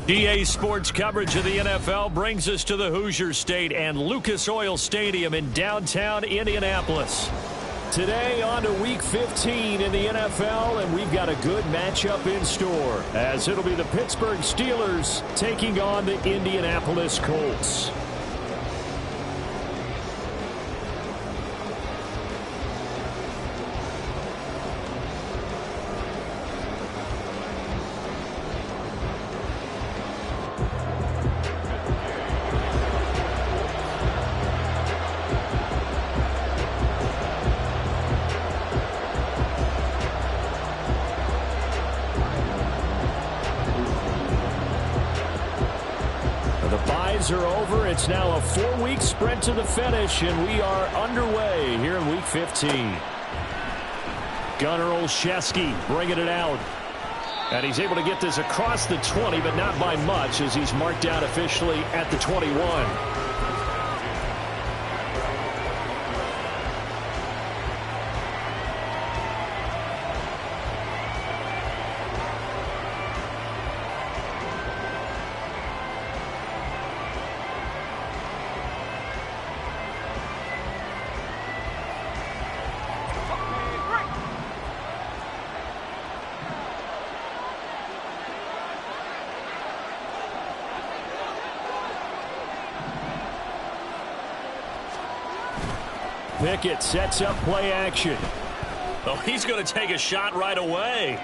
EA Sports coverage of the NFL brings us to the Hoosier State and Lucas Oil Stadium in downtown Indianapolis. Today on to Week 15 in the NFL, and we've got a good matchup in store, as it'll be the Pittsburgh Steelers taking on the Indianapolis Colts. Are over. It's now a 4-week sprint to the finish, and we are underway here in Week 15. Gunnar Olszewski bringing it out. And he's able to get this across the 20, but not by much, as he's marked down officially at the 21. Pickett sets up play action. Oh, he's going to take a shot right away.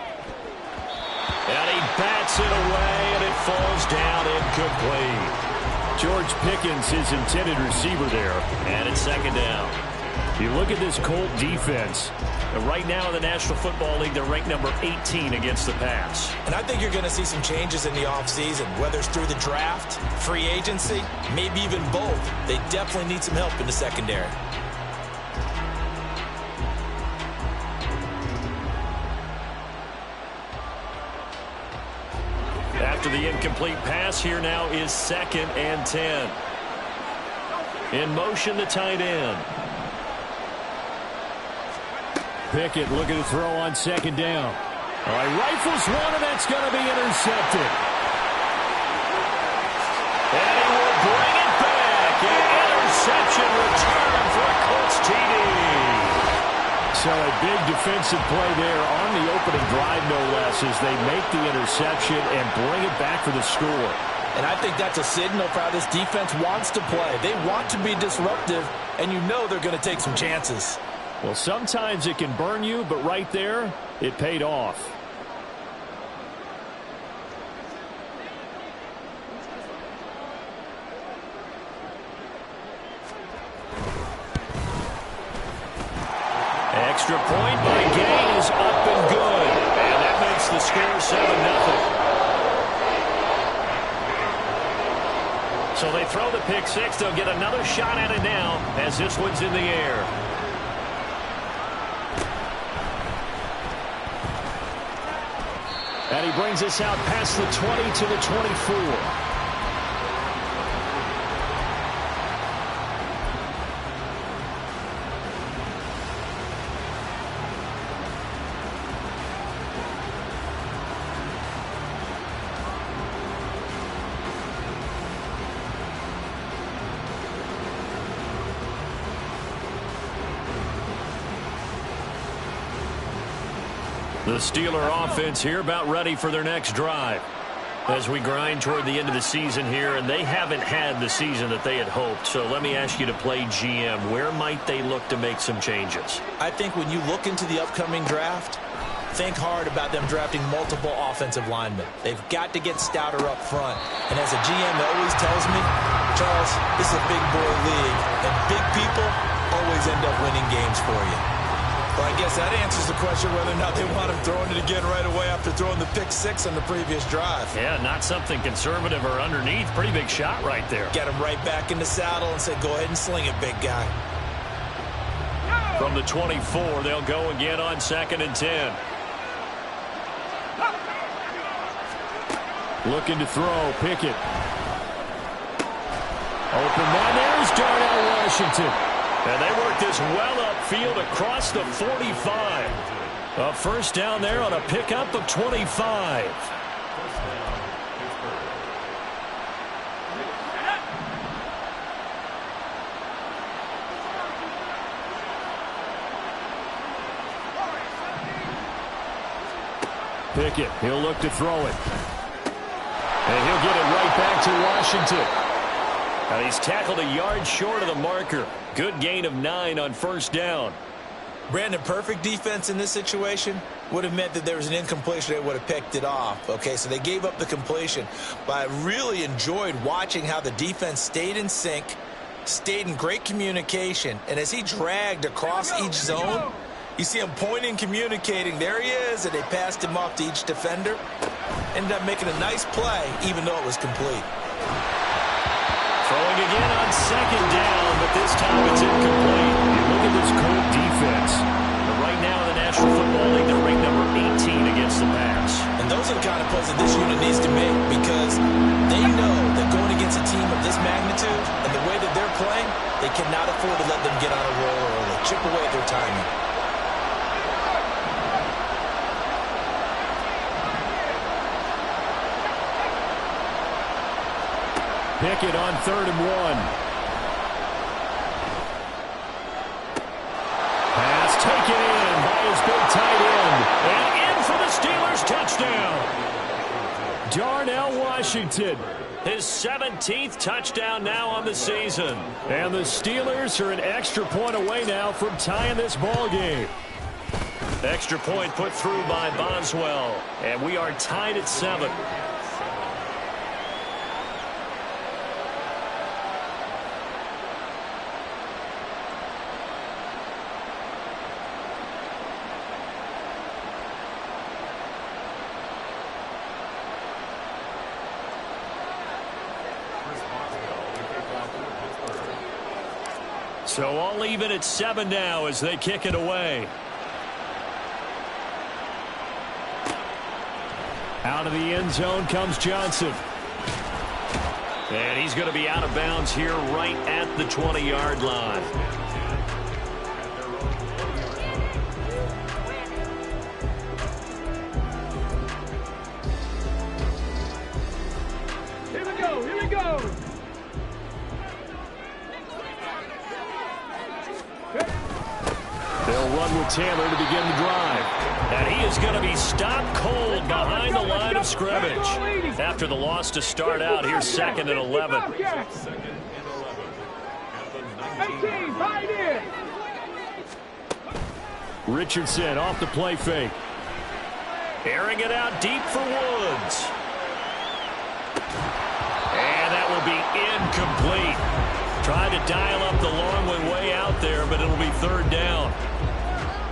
And he bats it away, and it falls down incomplete. George Pickens, his intended receiver there. And it's second down. You look at this Colt defense. Right now in the National Football League, they're ranked number 18 against the pass. And I think you're going to see some changes in the offseason, whether it's through the draft, free agency, maybe even both. They definitely need some help in the secondary. After the incomplete pass, here now is 2nd and 10. In motion, the tight end. Pickett looking to throw on 2nd down. All right, rifles one, and that's going to be intercepted. And he will bring it back. An interception return for a Colts TD. So a big defensive play there on the opening drive, no less, as they make the interception and bring it back for the score. And I think that's a signal for how this defense wants to play. They want to be disruptive, and you know they're going to take some chances. Well, sometimes it can burn you, but right there, it paid off. Extra point by Gay is up and good. And that makes the score 7-0. So they throw the pick six. They'll get another shot at it now as this one's in the air. And he brings us out past the 20 to the 24. The Steeler offense here about ready for their next drive as we grind toward the end of the season here, and they haven't had the season that they had hoped. So let me ask you to play GM. Where might they look to make some changes? I think when you look into the upcoming draft, think hard about them drafting multiple offensive linemen. They've got to get stouter up front. And as a GM always tells me, Charles, this is a big boy league, and big people always end up winning games for you. Well, I guess that answers the question whether or not they want him throwing it again right away after throwing the pick six on the previous drive. Yeah, not something conservative or underneath. Pretty big shot right there. Get him right back in the saddle and say, go ahead and sling it, big guy. From the 24, they'll go again on 2nd and 10. Looking to throw, Pickett. Open man, there's Darnell Washington. And they work this well upfield across the 45. A first down there on a pickup of 25. Pickett, he'll look to throw it. And he'll get it right back to Washington. And he's tackled a yard short of the marker. Good gain of 9 on first down. Brandon, perfect defense in this situation would have meant that there was an incompletion that would have picked it off. Okay, so they gave up the completion. But I really enjoyed watching how the defense stayed in sync, stayed in great communication, and as he dragged across each zone, you see him pointing, communicating. There he is, and they passed him off to each defender. Ended up making a nice play, even though it was complete. Throwing again on second down, but this time it's incomplete. You look at this Colt defense. But right now in the National Football League, they're ranked number 18 against the pass. And those are the kind of plays that this unit needs to make, because they know that going against a team of this magnitude and the way that they're playing, they cannot afford to let them get on a roll early, chip away at their timing. Pickett on 3rd and 1. Pass taken in by his big tight end. And in for the Steelers touchdown. Darnell Washington, his 17th touchdown now on the season. And the Steelers are an extra point away now from tying this ball game. Extra point put through by Boswell. And we are tied at 7. So all even at 7 now as they kick it away. Out of the end zone comes Johnson. And he's going to be out of bounds here right at the 20-yard line. Here we go, here we go. They'll run with Taylor to begin the drive. And he is going to be stopped cold behind the line of scrimmage. After the loss to start out, here's 2nd and 11. 18, tied in. Richardson off the play fake. Airing it out deep for Woods. And that will be incomplete. Trying to dial up the long way out there, but it'll be 3rd down.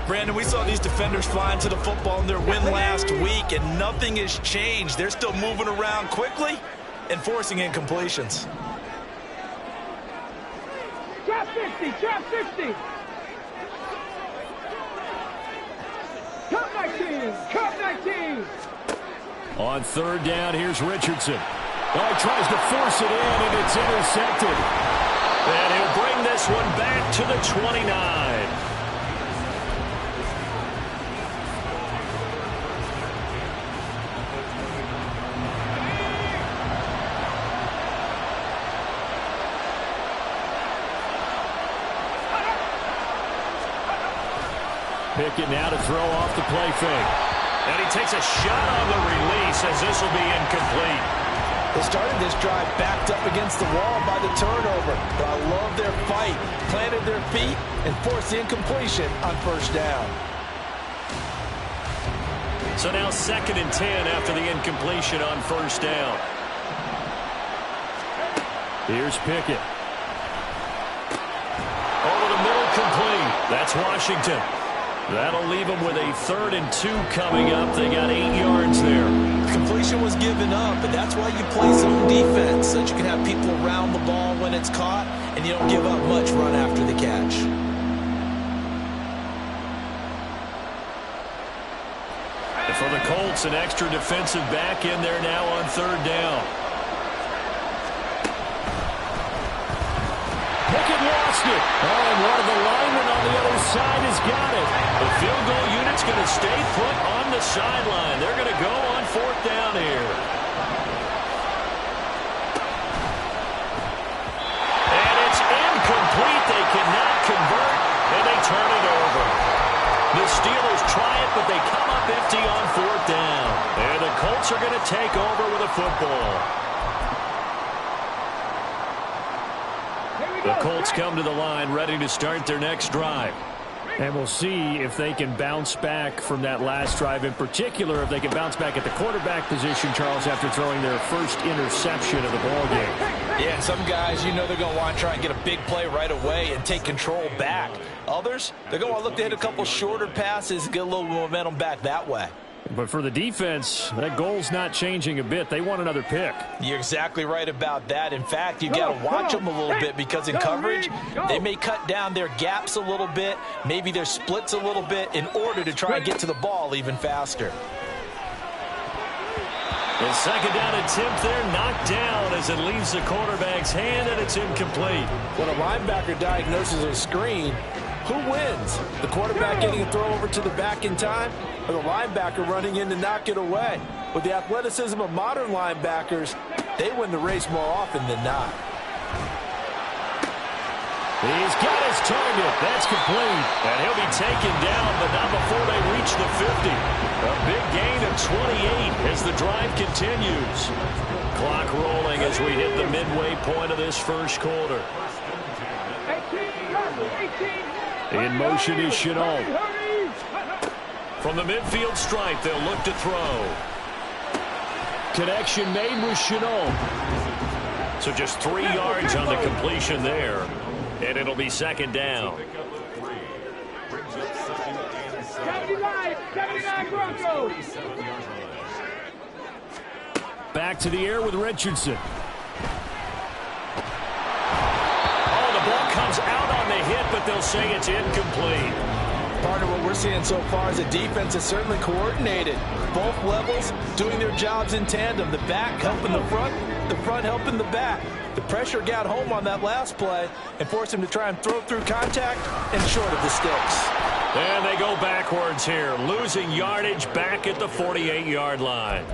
Brandon, we saw these defenders flying to the football in their win last week, and nothing has changed. They're still moving around quickly and forcing incompletions. Trap 50, trap 50. Cut 19, cut 19. On 3rd down, here's Richardson. Oh, he tries to force it in, and it's intercepted. And he'll bring this one back to the 29. Pickett now to throw off the play fake. And he takes a shot on the release as this will be incomplete. They started this drive backed up against the wall by the turnover. But I love their fight. Planted their feet and forced the incompletion on 1st down. So now 2nd and 10 after the incompletion on 1st down. Here's Pickett. Over the middle, complete. That's Washington. That'll leave them with a 3rd and 2 coming up. They got 8 yards there. Completion was given up, but that's why you play zone defense, so that you can have people around the ball when it's caught, and you don't give up much run after the catch. And for the Colts, an extra defensive back in there now on 3rd down. Pickett lost it. Oh, and one of the linemen on the other side has got it. The field goal unit's going to stay put on the sideline. They're going to go on 4th down here. And it's incomplete. They cannot convert, and they turn it over. The Steelers try it, but they come up empty on 4th down. Colts are going to take over with a football. The Colts come to the line ready to start their next drive. And we'll see if they can bounce back from that last drive. In particular, if they can bounce back at the quarterback position, Charles, after throwing their first interception of the ballgame. Yeah, and some guys, you know they're going to want to try and get a big play right away and take control back. Others, they're going to want to look to hit a couple shorter passes and get a little momentum back that way. But for the defense, that goal's not changing a bit. They want another pick. You're exactly right about that. In fact, you got to watch them a little bit because in coverage, they may cut down their gaps a little bit, maybe their splits a little bit in order to try and get to the ball even faster. The second down attempt there knocked down as it leaves the quarterback's hand, and it's incomplete. When a linebacker diagnoses a screen, who wins? The quarterback getting a throw over to the back in time, or the linebacker running in to knock it away? With the athleticism of modern linebackers, they win the race more often than not. He's got his target. That's complete. And he'll be taken down, but not before they reach the 50. A big gain of 28 as the drive continues. Clock rolling as we hit the midway point of this first quarter. 18. In motion is Chenault. From the midfield stripe, they'll look to throw. Connection made with Chenault. So just 3 yards on the completion there. And it'll be second down. 79 Broncos. Back to the air with Richardson. Oh, the ball comes out on the hit, but they'll say it's incomplete. Part of what we're seeing so far is the defense is certainly coordinated. Both levels doing their jobs in tandem. The back helping the front helping the back. The pressure got home on that last play and forced him to try and throw through contact and short of the sticks. And they go backwards here, losing yardage back at the 48-yard line.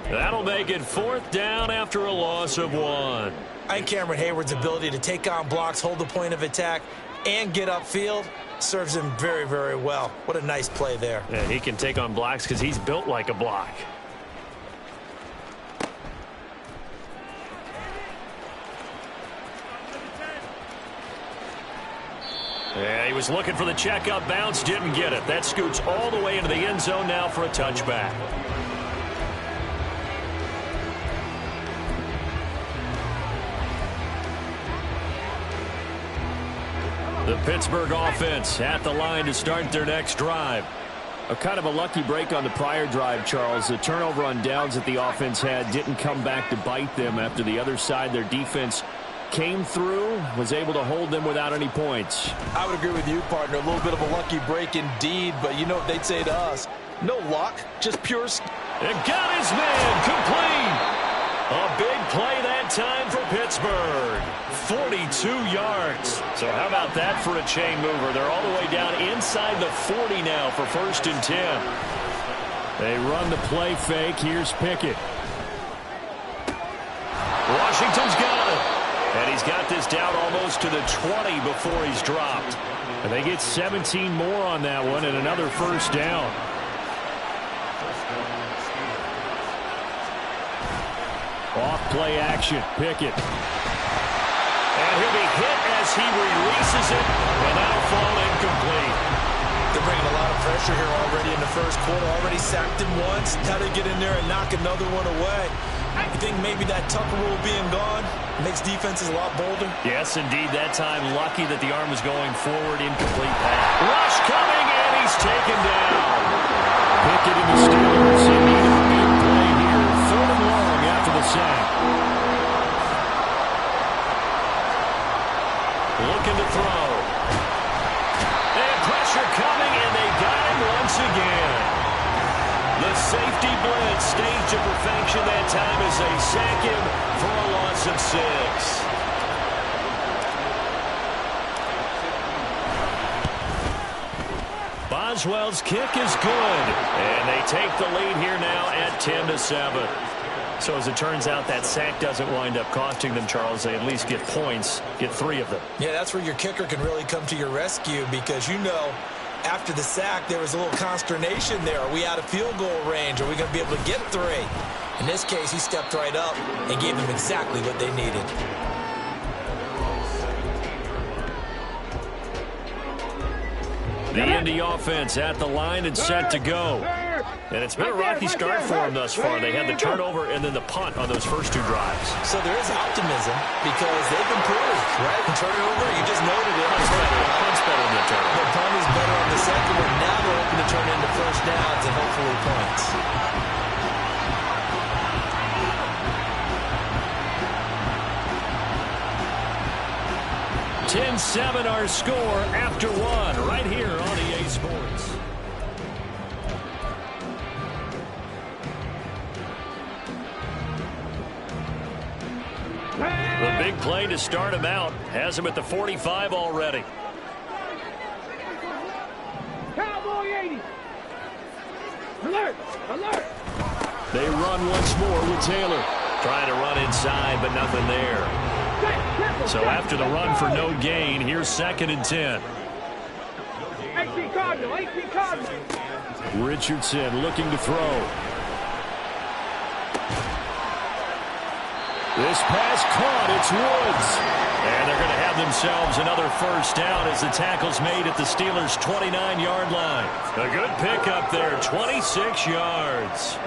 That'll make it fourth down after a loss of 1. I think Cameron Hayward's ability to take on blocks, hold the point of attack, and get upfield serves him very, very well. What a nice play there. Yeah, he can take on blocks because he's built like a block. Yeah, he was looking for the checkup bounce, didn't get it. That scoots all the way into the end zone now for a touchback. The Pittsburgh offense at the line to start their next drive. A kind of a lucky break on the prior drive, Charles. The turnover on downs that the offense had didn't come back to bite them after the other side. Their defense came through, was able to hold them without any points. I would agree with you, partner. A little bit of a lucky break indeed, but you know what they'd say to us? No luck, just pure... And got his man complete. A big play that time for Pittsburgh. 42 yards. So how about that for a chain mover? They're all the way down inside the 40 now for 1st and 10. They run the play fake. Here's Pickett. Washington's got it. And he's got this down almost to the 20 before he's dropped. And they get 17 more on that one and another first down. Off play action. Pickett. And he'll be hit as he releases it. And that'll fall incomplete. They're bringing a lot of pressure here already in the first quarter. Already sacked him once. How to get in there and knock another one away. You think maybe that Tucker rule being gone makes defenses a lot bolder? Yes, indeed. That time, lucky that the arm was going forward. Incomplete pass. Rush coming, and he's taken down. Pickett and the Steelers in need of a big play here. 3rd and long after the sack. Looking to throw. And pressure coming, and they got him once again. The safety blitz staged to perfection that time as they sack him for a loss of 6. Boswell's kick is good. And they take the lead here now at 10-7. So as it turns out, that sack doesn't wind up costing them, Charles. They at least get points, get 3 of them. Yeah, that's where your kicker can really come to your rescue because you know After the sack, there was a little consternation there. Are we out of field goal range? Are we going to be able to get 3? In this case, he stepped right up and gave them exactly what they needed. The Indy offense at the line and set to go. And it's been a rocky start for them thus far. They had the turnover and then the punt on those first 2 drives. So there is optimism because they've improved, right? Turnover, you just noted it. Punt's better than the turnover. The punt is better on the second one. Now they're hoping to turn into first downs and hopefully points. 10-7 our score after 1 right here on EA Sports. The big play to start him out has him at the 45 already. Cowboy 80. Alert! Alert! They run once more with Taylor. Trying to run inside, but nothing there. So after the run for no gain, here's 2nd and 10. AC Cardinal, AC Cardinal. Richardson looking to throw. This pass caught. It's Woods. And they're going to have themselves another first down as the tackle's made at the Steelers' 29-yard line. A good pickup there, 26 yards.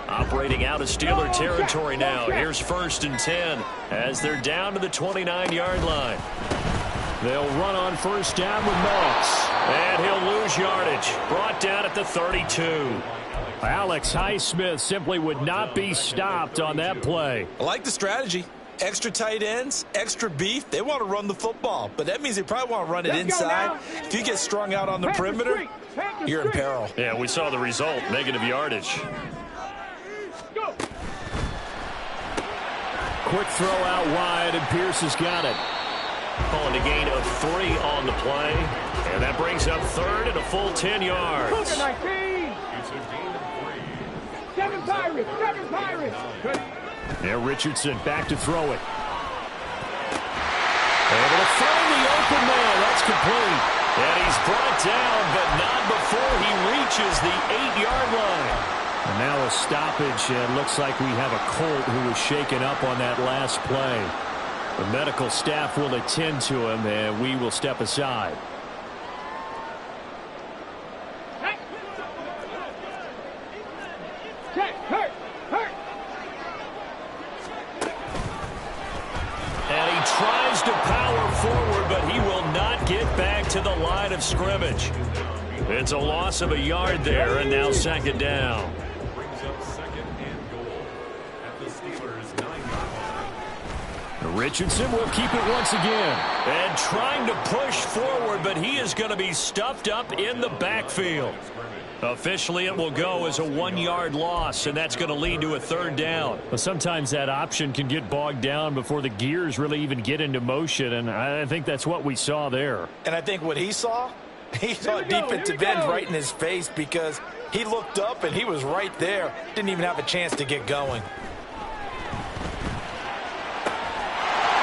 Operating out of Steeler territory now. Here's 1st and 10 as they're down to the 29-yard line. They'll run on first down with Moss. And he'll lose yardage. Brought down at the 32. Alex Highsmith simply would not be stopped on that play. I like the strategy. Extra tight ends, extra beef. They want to run the football, but that means they probably want to run it inside. If you get strung out on the perimeter, you're in peril. Yeah, we saw the result, negative yardage. Quick throw out wide, and Pierce has got it. Calling a gain of 3 on the play. And that brings up 3rd and a full 10 yards. 19. 7 Pirates, 7 Pirates. Now Richardson back to throw it. Able to find the open man. That's complete. And he's brought down, but not before he reaches the 8-yard line. And now a stoppage, and looks like we have a Colt who was shaken up on that last play. The medical staff will attend to him, and we will step aside. Hurt. And he tries to power forward, but he will not get back to the line of scrimmage. It's a loss of a yard there, and now 2nd down. Richardson will keep it once again. And trying to push forward, but he is going to be stuffed up in the backfield. Officially, it will go as a 1-yard loss, and that's going to lead to a 3rd down. Well, sometimes that option can get bogged down before the gears really even get into motion, and I think that's what we saw there. And I think what he saw defensive end right in his face because he looked up and he was right there. Didn't even have a chance to get going.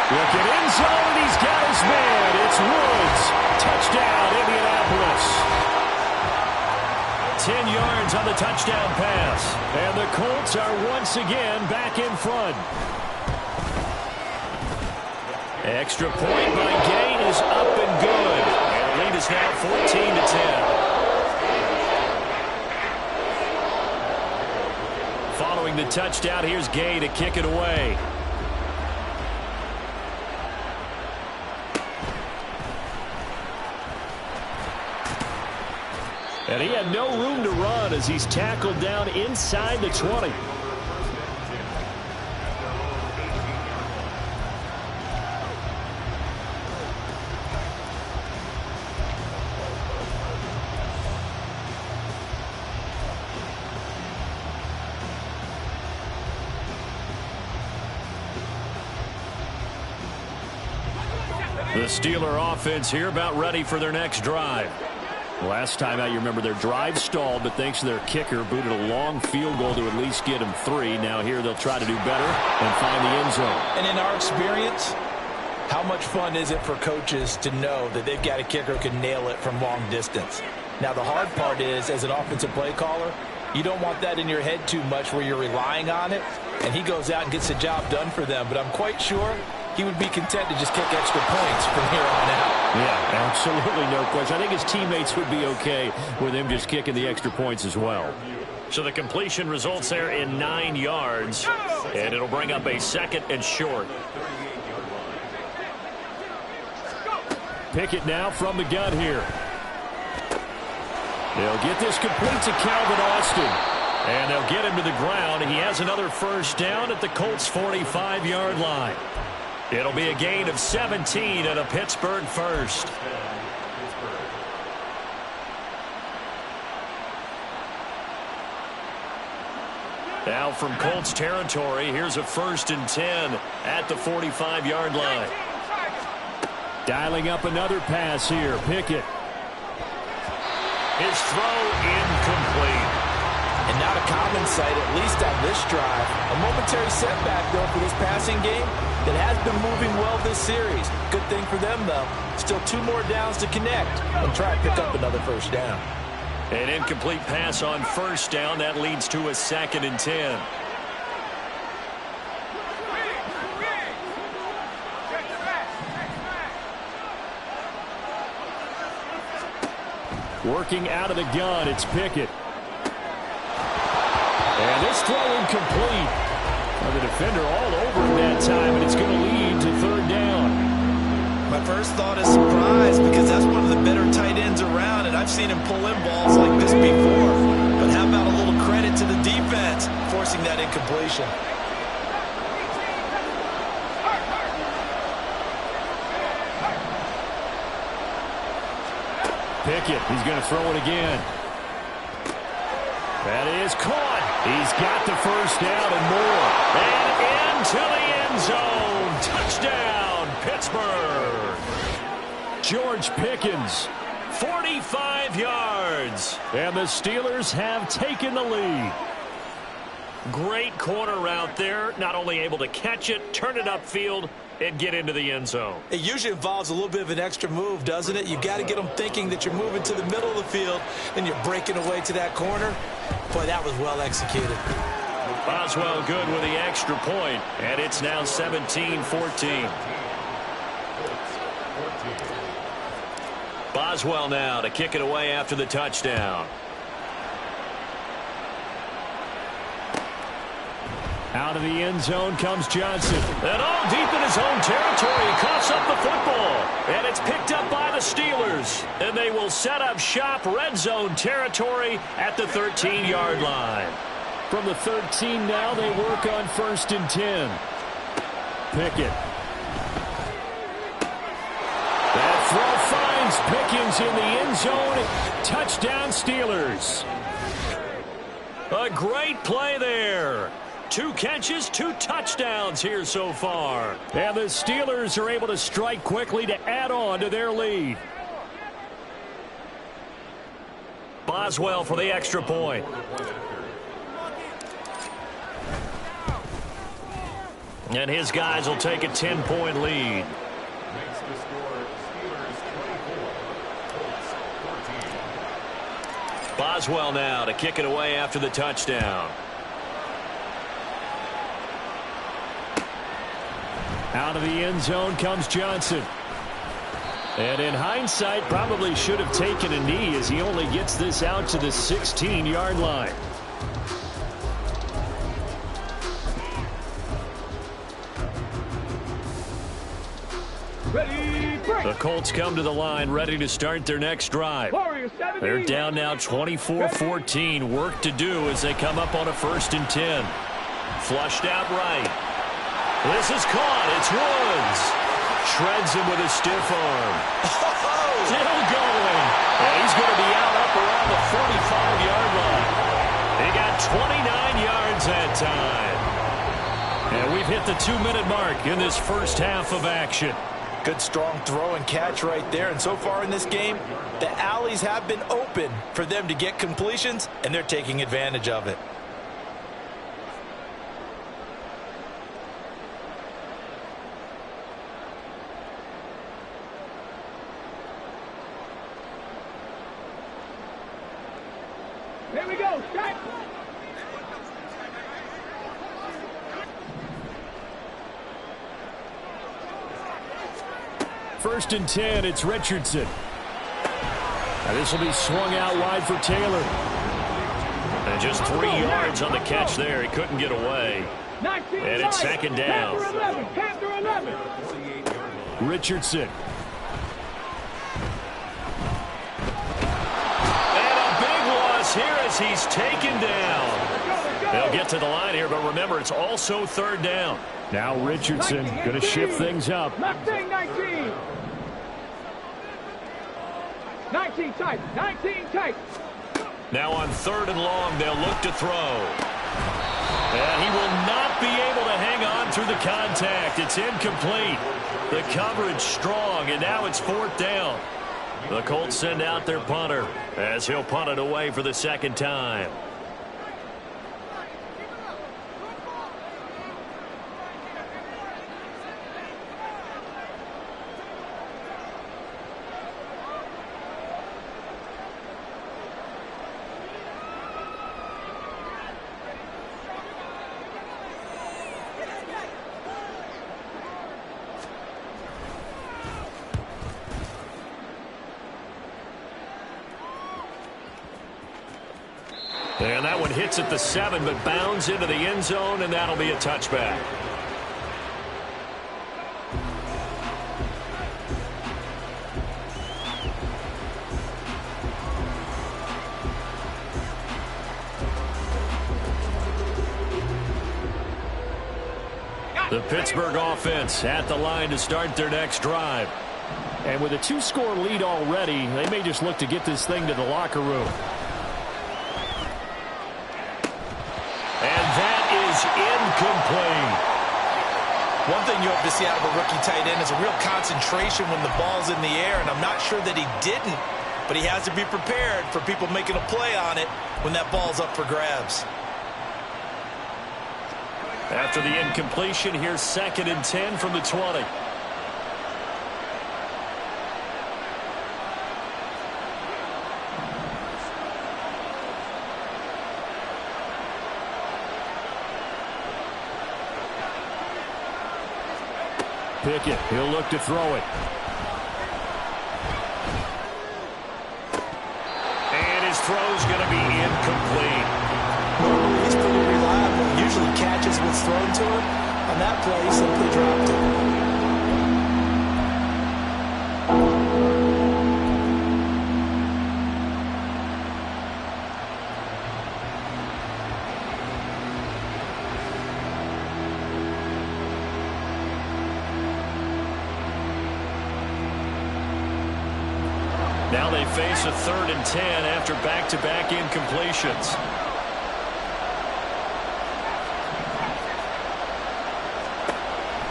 Looking end zone, and he's got his man. It's Woods. Touchdown, Indianapolis. 10 yards on the touchdown pass. And the Colts are once again back in front. Extra point by Gain is up and good. And the lead is now 14-10. Following the touchdown, here's Gay to kick it away. And he had no room to run as he's tackled down inside the 20. The Steeler offense here about ready for their next drive. Last time out, you remember their drive stalled, but thanks to their kicker, booted a long field goal to at least get them 3. Now here they'll try to do better and find the end zone. And in our experience, how much fun is it for coaches to know that they've got a kicker who can nail it from long distance? Now the hard part is, as an offensive play caller, you don't want that in your head too much where you're relying on it, and he goes out and gets the job done for them. But I'm quite sure he would be content to just kick extra points from here on out. Yeah, absolutely no question. I think his teammates would be okay with him just kicking the extra points as well. So the completion results there in 9 yards, and it'll bring up a 2nd and short. Pickett now from the gun here. They'll get this complete to Calvin Austin. And they'll get him to the ground. He has another first down at the Colts' 45-yard line. It'll be a gain of 17 and a Pittsburgh first. Now from Colts territory, here's a 1st and 10 at the 45-yard line. Dialing up another pass here. Pickett. His throw incomplete. And not a common sight, at least on this drive. A momentary setback, though, for this passing game that has been moving well this series. Good thing for them, though. Still 2 more downs to connect and try to pick up another first down. An incomplete pass on first down. That leads to a 2nd and 10. Working out of the gun, it's Pickett. And this throw incomplete. Well, the defender all over him that time, and it's going to lead to 3rd down. My first thought is surprise, because that's one of the better tight ends around, and I've seen him pull in balls like this before. But how about a little credit to the defense forcing that incompletion? Pickett, he's going to throw it again. That is caught. He's got the first down and more. And into the end zone. Touchdown, Pittsburgh. George Pickens, 45 yards. And the Steelers have taken the lead. Great corner route there. Not only able to catch it, turn it upfield, and get into the end zone. It usually involves a little bit of an extra move, doesn't it? You got to get them thinking that you're moving to the middle of the field and you're breaking away to that corner. Boy, that was well executed. Boswell good with the extra point, and it's now 17-14. Boswell now to kick it away after the touchdown. Out of the end zone comes Johnson. And all deep in his own territory. He coughs up the football. And it's picked up by the Steelers. And they will set up shop red zone territory at the 13-yard line. From the 13 now, they work on 1st and 10. Pickett. That throw finds Pickens in the end zone. Touchdown, Steelers. A great play there. 2 catches, 2 touchdowns here so far. And the Steelers are able to strike quickly to add on to their lead. Boswell for the extra point. And his guys will take a 10-point lead. Boswell now to kick it away after the touchdown. Out of the end zone comes Johnson. And in hindsight, probably should have taken a knee as he only gets this out to the 16-yard line. Ready, break. The Colts come to the line ready to start their next drive. They're down now 24-14. Work to do as they come up on a 1st and 10. Flushed out right. This is caught. It's Woods. Shreds him with a stiff arm. Still going. And he's going to be out up around the 45-yard line. He got 29 yards that time. And we've hit the 2-minute mark in this first half of action. Good, strong throw and catch right there. And so far in this game, the alleys have been open for them to get completions, and they're taking advantage of it. Here we go. Strike. First and 10, it's Richardson. And this will be swung out wide for Taylor. And just 3 yards on the catch there. He couldn't get away. And it's second down. Panther 11. Richardson. Here as he's taken down. They'll get to the line here, but remember, it's also third down. Now Richardson going to shift things up. Mustang 19. 19 tight. 19 tight. Now on third and long, they'll look to throw. And he will not be able to hang on through the contact. It's incomplete. The coverage strong, and now it's fourth down. The Colts send out their punter as he'll punt it away for the second time. And that one hits at the 7, but bounds into the end zone, and that'll be a touchback. The Pittsburgh offense at the line to start their next drive. And with a 2-score lead already, they may just look to get this thing to the locker room. Incomplete. One thing you hope to see out of a rookie tight end is a real concentration when the ball's in the air, and I'm not sure that he didn't, but he has to be prepared for people making a play on it when that ball's up for grabs. After the incompletion, here's second and 10 from the 20. Pickett, he'll look to throw it. And his throw's going to be incomplete. He's pretty reliable. Usually catches what's thrown to him. On that play, he simply dropped it. Now they face a third and 10 after back-to-back incompletions.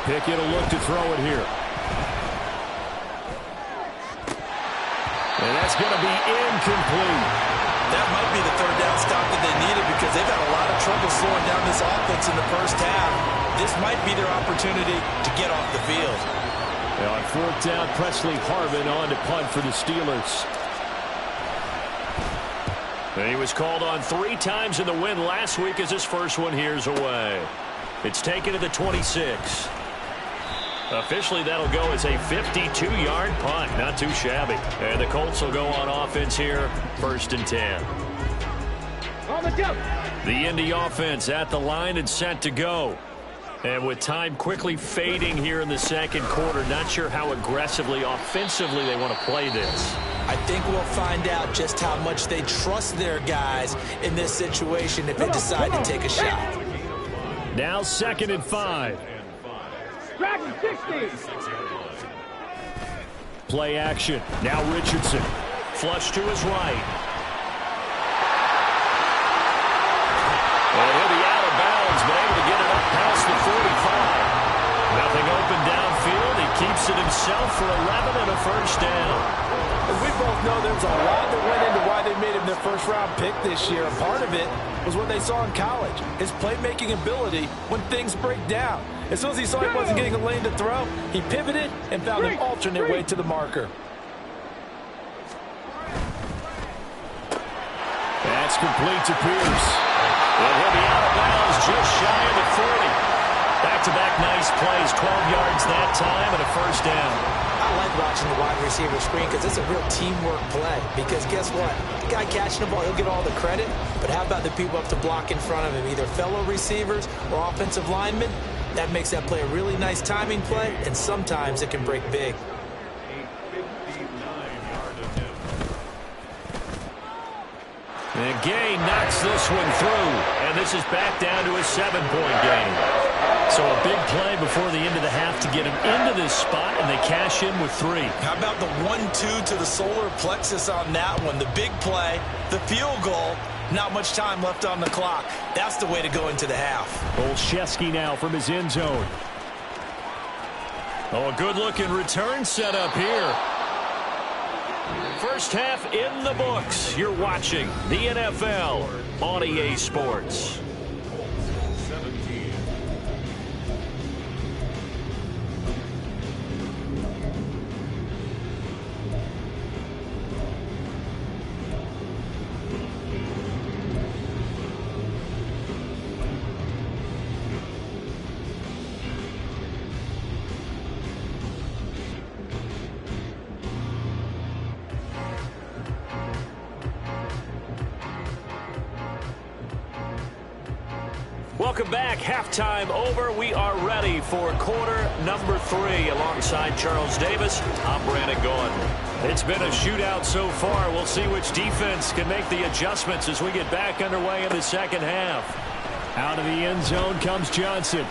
Pickett will look to throw it here. And that's going to be incomplete. That might be the third down stop that they needed because they've had a lot of trouble slowing down this offense in the first half. This might be their opportunity to get off the field. On fourth down, Presley Harvin on to punt for the Steelers. And he was called on 3 times in the win last week as his first one here's away. It's taken to the 26. Officially, that'll go as a 52-yard punt. Not too shabby. And the Colts will go on offense here, first and 10. On the jump. The Indy offense at the line and set to go. And with time quickly fading here in the second quarter, not sure how aggressively, offensively they want to play this. I think we'll find out just how much they trust their guys in this situation if they decide to take a shot. Now second and 5. Dragon 60. Play action. Now Richardson. Flush to his right. And he'll be out of bounds, but able to get it up past the 45. Nothing open downfield. He keeps it himself. himself for 11 and a first down. As we both know, there's a lot that went into why they made him their first-round pick this year. And part of it was what they saw in college, his playmaking ability when things break down. As soon as he saw he wasn't getting a lane to throw, he pivoted and found an alternate way to the marker. That's complete to Pierce. And he'll be out of bounds just shy of the 40. Back-to-back nice plays, 12 yards that time and a first down. I like watching the wide receiver screen because it's a real teamwork play. Because guess what? The guy catching the ball, he'll get all the credit. But how about the people up to block in front of him, either fellow receivers or offensive linemen? That makes that play a really nice timing play, and sometimes it can break big. And Gay knocks this one through, and this is back down to a 7-point game. So a big play before the end of the half to get him into this spot, and they cash in with 3. How about the 1-2 to the solar plexus on that one? The big play, the field goal, not much time left on the clock. That's the way to go into the half. Olszewski now from his end zone. Oh, a good-looking return set up here. First half in the books. You're watching the NFL on EA Sports. Welcome back. Halftime over. We are ready for quarter number 3. Alongside Charles Davis, I'm Brandon Gordon. It's been a shootout so far. We'll see which defense can make the adjustments as we get back underway in the second half. Out of the end zone comes Johnson.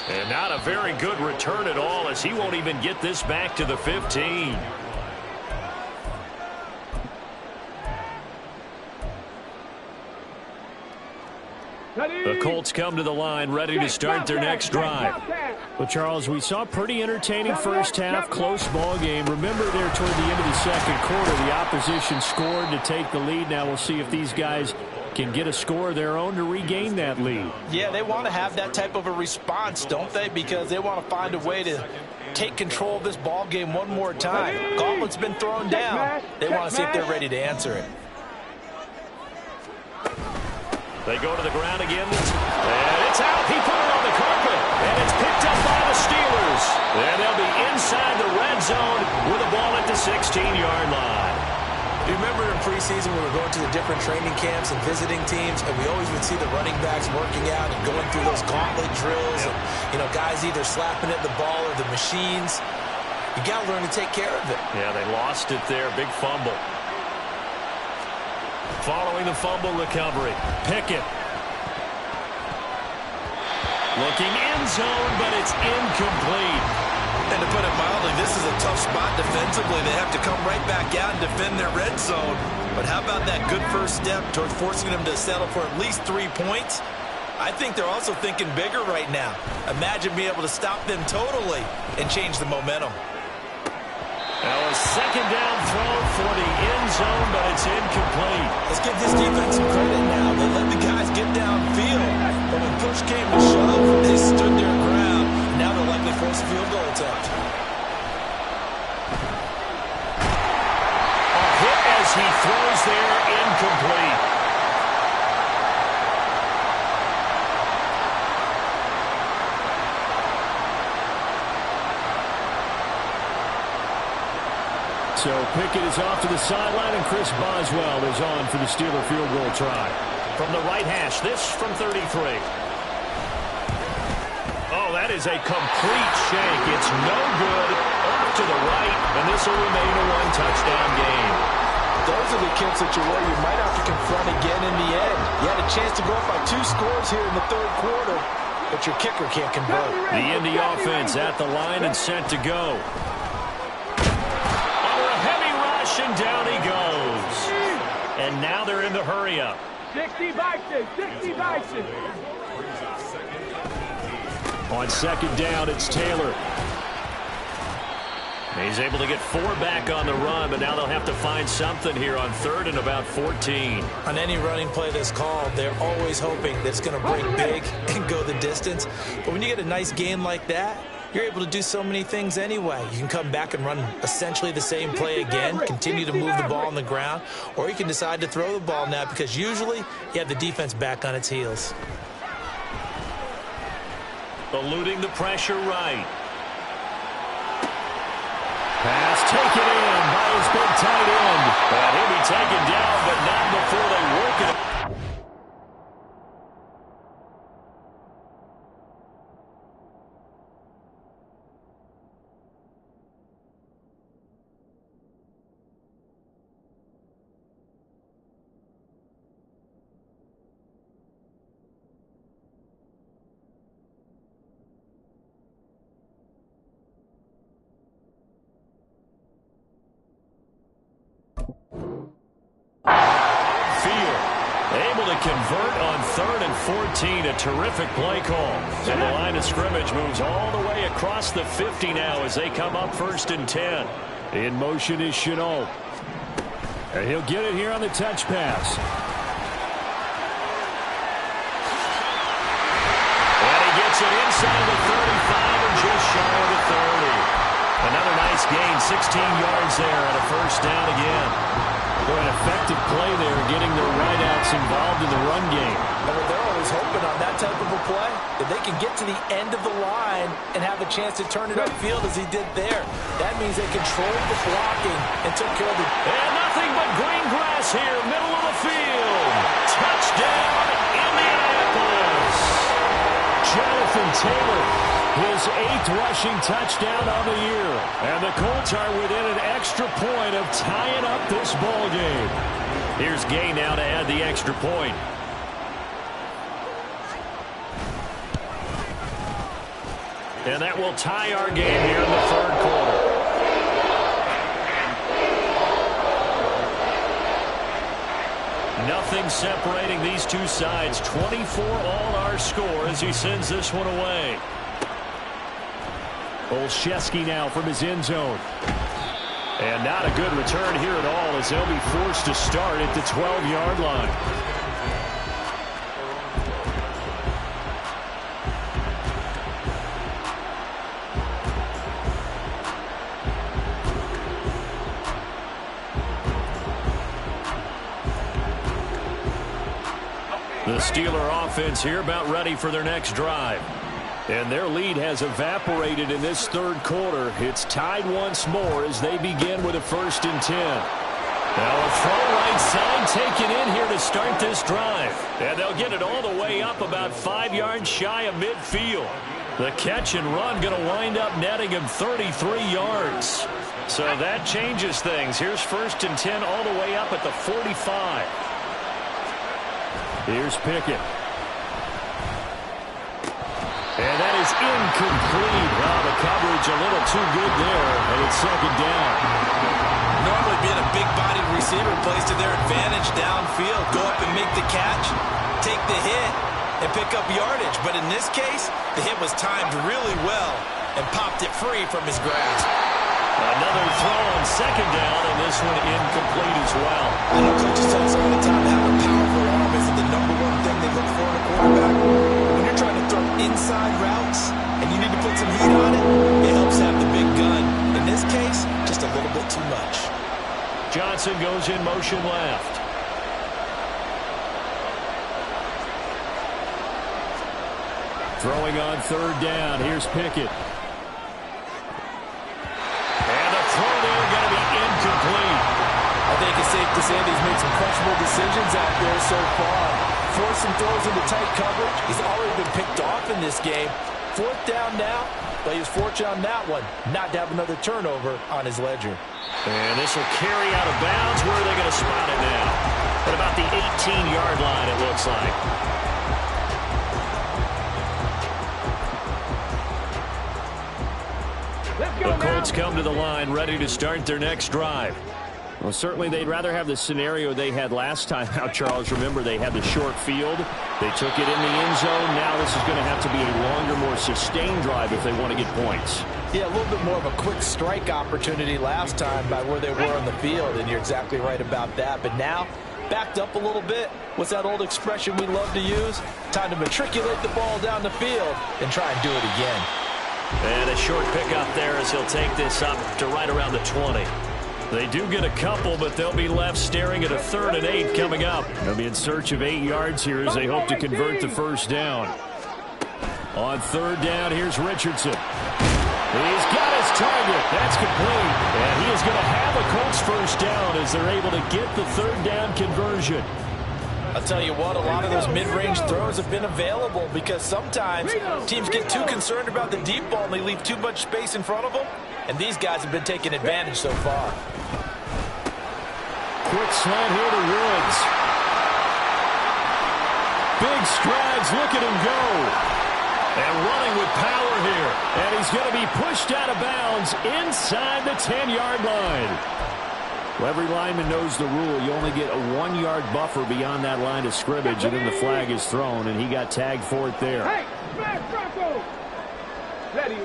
And not a very good return at all, as he won't even get this back to the 15. The Colts come to the line, ready to start their next drive. Well, Charles, we saw a pretty entertaining first half, close ball game. Remember there toward the end of the second quarter, the opposition scored to take the lead. Now we'll see if these guys can get a score of their own to regain that lead. Yeah, they want to have that type of a response, don't they? Because they want to find a way to take control of this ball game one more time. Gauntlet's been thrown down. They want to see if they're ready to answer it. They go to the ground again, and it's out. He put it on the carpet, and it's picked up by the Steelers. And they'll be inside the red zone with the ball at the 16-yard line. You remember in preseason we were going to the different training camps and visiting teams, and we always would see the running backs working out and going through those gauntlet drills, and guys either slapping at the ball or the machines. You got to learn to take care of it. Yeah, they lost it there. Big fumble. Following the fumble recovery, Pickett. Looking end zone, but it's incomplete. And to put it mildly, this is a tough spot defensively. They have to come right back out and defend their red zone. But how about that good first step towards forcing them to settle for at least 3 points? I think they're also thinking bigger right now. Imagine being able to stop them totally and change the momentum. Now a second down throw for the end zone, but it's incomplete. Let's give this defense some credit now. They let the guys get downfield, but when push came to shove, they stood their ground. Now they'll likely force a field goal attempt. A hit as he throws there, incomplete. So Pickett is off to the sideline, and Chris Boswell is on for the Steeler field goal try. From the right hash, this from 33. Oh, that is a complete shank. It's no good. Off to the right, and this will remain a one-touchdown game. Those are the kicks that you worry you might have to confront again in the end. You had a chance to go up by 2 scores here in the third quarter, but your kicker can't convert. The Indy offense at the line and set to go. And down he goes. And now they're in the hurry-up. 60 Vikings, 60 Vikings. On second down, it's Taylor. He's able to get 4 back on the run, but now they'll have to find something here on 3rd and about 14. On any running play that's called, they're always hoping that it's going to break big and go the distance. But when you get a nice gain like that, you're able to do so many things anyway. You can come back and run essentially the same play again, continue to move the ball on the ground, or you can decide to throw the ball now because usually you have the defense back on its heels. Eluding the pressure right. Pass taken in by his big tight end. And he'll be taken down, but not before they work it. Convert on 3rd and 14. A terrific play call. And the line of scrimmage moves all the way across the 50 now as they come up 1st and 10. In motion is Chenault. And he'll get it here on the touch pass. And he gets it inside the 35 and just shy of the 30. Another nice gain, 16 yards there and a 1st down again. An effective play there, getting their wideouts involved in the run game. They're always hoping on that type of a play that they can get to the end of the line and have a chance to turn it upfield as he did there. That means they controlled the blocking and took care of the... And nothing but green grass here, middle of the field. Touchdown, Indianapolis. Jonathan Taylor, his 8th rushing touchdown on the year. And the Colts are within an extra point of tying up this ball game. Here's Gay now to add the extra point. And that will tie our game here in the 3rd quarter. Nothing separating these two sides. 24 all our score as he sends this one away. Olszewski now from his end zone. And not a good return here at all as they'll be forced to start at the 12-yard line. The Steeler offense here about ready for their next drive. And their lead has evaporated in this 3rd quarter. It's tied once more as they begin with a 1st and 10. Now a throw right side taken in here to start this drive. And they'll get it all the way up about 5 yards shy of midfield. The catch and run going to wind up netting him 33 yards. So that changes things. Here's 1st and 10 all the way up at the 45. Here's Pickett. And that is incomplete. Well, the coverage a little too good there, and it's 2nd down. Normally being a big-bodied receiver plays to their advantage downfield. Go up and make the catch, take the hit, and pick up yardage. But in this case, the hit was timed really well and popped it free from his grasp. Another throw on 2nd down, and this one incomplete as well. I know coaches tell us all the time how a powerful arm is the #1 thing they look for in a quarterback. When you're trying to throw inside routes and you need to put some heat on it, it helps have the big gun. In this case, just a little bit too much. Johnson goes in motion left. Throwing on 3rd down. Here's Pickett. And the throw there going to be incomplete. I think it's safe to say that he's made some questionable decisions out there so far. Forcing throws into tight coverage. He's already been picked off in this game. 4th down now, but he was fortunate on that one not to have another turnover on his ledger. And this will carry out of bounds. Where are they going to spot it now? At about the 18-yard line, it looks like. The Colts come to the line ready to start their next drive. Well, certainly they'd rather have the scenario they had last time out, Charles. Remember, they had the short field. They took it in the end zone. Now this is going to have to be a longer, more sustained drive if they want to get points. Yeah, a little bit more of a quick strike opportunity last time by where they were on the field, and you're exactly right about that. But now, backed up a little bit. What's that old expression we love to use? Time to matriculate the ball down the field and try and do it again. And a short pickup there as he'll take this up to right around the 20. They do get a couple, but they'll be left staring at a 3rd and 8 coming up. They'll be in search of 8 yards here as they hope to convert the first down. On 3rd down, here's Richardson. He's got his target. That's complete. And he is going to have a Colts first down as they're able to get the 3rd down conversion. I'll tell you what, a lot of those mid-range throws have been available because sometimes teams get too concerned about the deep ball and they leave too much space in front of them. And these guys have been taking advantage so far. Quick slant here to Woods. Big strides. Look at him go. And running with power here. And he's going to be pushed out of bounds inside the 10-yard line. Well, every lineman knows the rule. You only get a 1-yard buffer beyond that line of scrimmage, and then the flag is thrown, and he got tagged for it there. Hey, smash Bronco! Ready.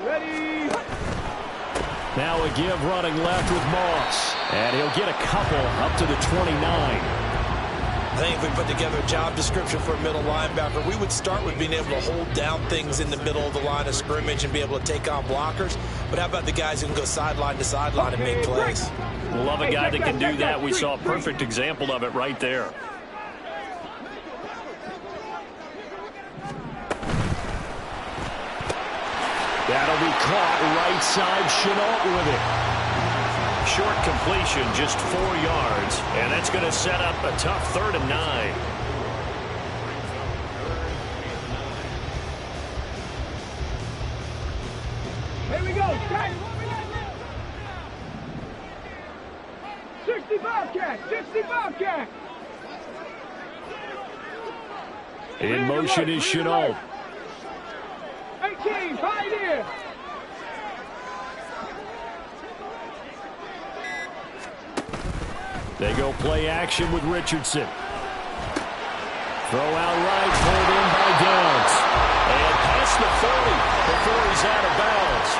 Now a give running left with Moss. And he'll get a couple up to the 29. I think if we put together a job description for a middle linebacker, we would start with being able to hold down things in the middle of the line of scrimmage and be able to take on blockers. But how about the guys who can go sideline to sideline and make plays? Love a guy that can do that. We saw a perfect example of it right there. That'll be caught right side. Chenault with it. Short completion, just 4 yards. And that's going to set up a tough 3rd and 9. Here we go. 60 Bobcat. In motion is Chenault. 18, Pioneer. They go play action with Richardson. Throw out right, pulled in by Downs. And past the 40 before he's out of bounds.